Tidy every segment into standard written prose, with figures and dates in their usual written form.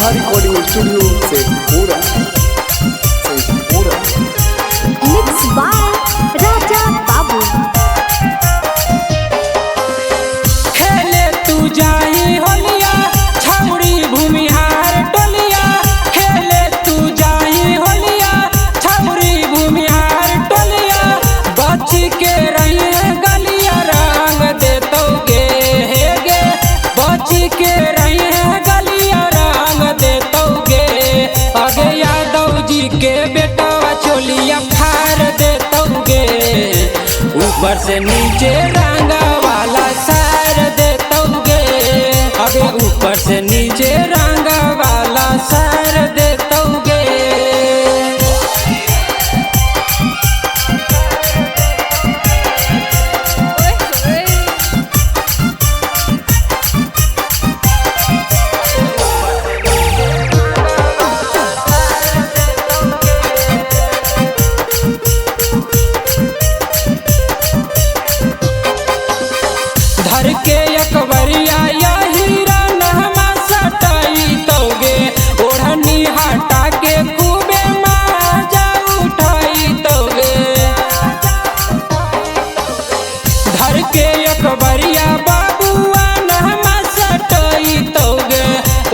Radha recording studio से पूरा mix by Raja Babu. खेले तू जाई होलिया छौड़ी भूमिहार टोलिया, खेले तू जाई होलिया छौड़ी भूमिहार टोलिया, बच के रही गलिया रंग देतोगे हे गे, बच के रही गलिया रंग देतोगे, आगे यादव जी के बेटा चोलिया फाड़ देतोगे, ऊपर से नीचे रंगा वाला सार देतोगे, आगे ऊपर से नीचे रंगा वाला सार देतोगे। धर के अकबरिया या हीरा नहमा सटाई तोगे, ओढ़नी हटा के खूबे माजा उठाई तोगे, धर के अकबरिया बाबुआ नहमा सटाई तोगे,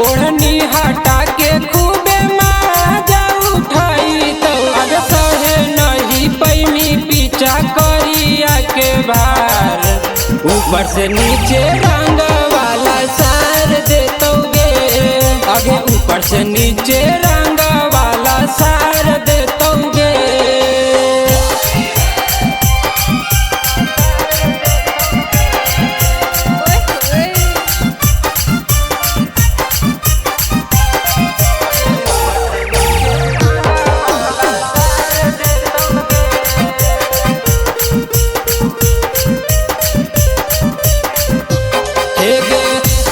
ओढ़नी हटा के खूबे माजा उठाई तो, अग सहे नहीं पैमी पीछा करिया के भार, ऊपर से नीचे रंग वाला सार देतोगे, आगे ऊपर से नीचे रंग वाला सार देतोगे।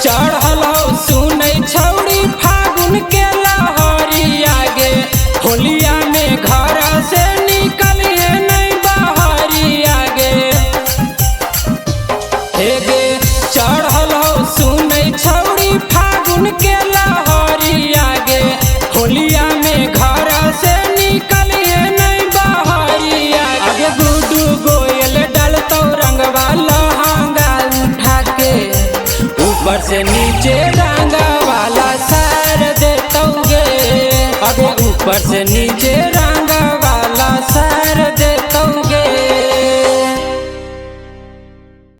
चढ़ल सुनै छौड़ी फागुन के लहरिया गे, होलिया में घर से निकलिए नहीं बहरिया गे, हे गे चढ़ल सुनै छौड़ी फागुन के लहरिया गे, होलिया में घर से निकलिए नहीं बहरिया गे, गुड्डू गोयल डलतौ रंगवा लहंगा उठा के, ऊपर से नीचे रंगा वाला सार देतोगे, आगे ऊपर से नीचे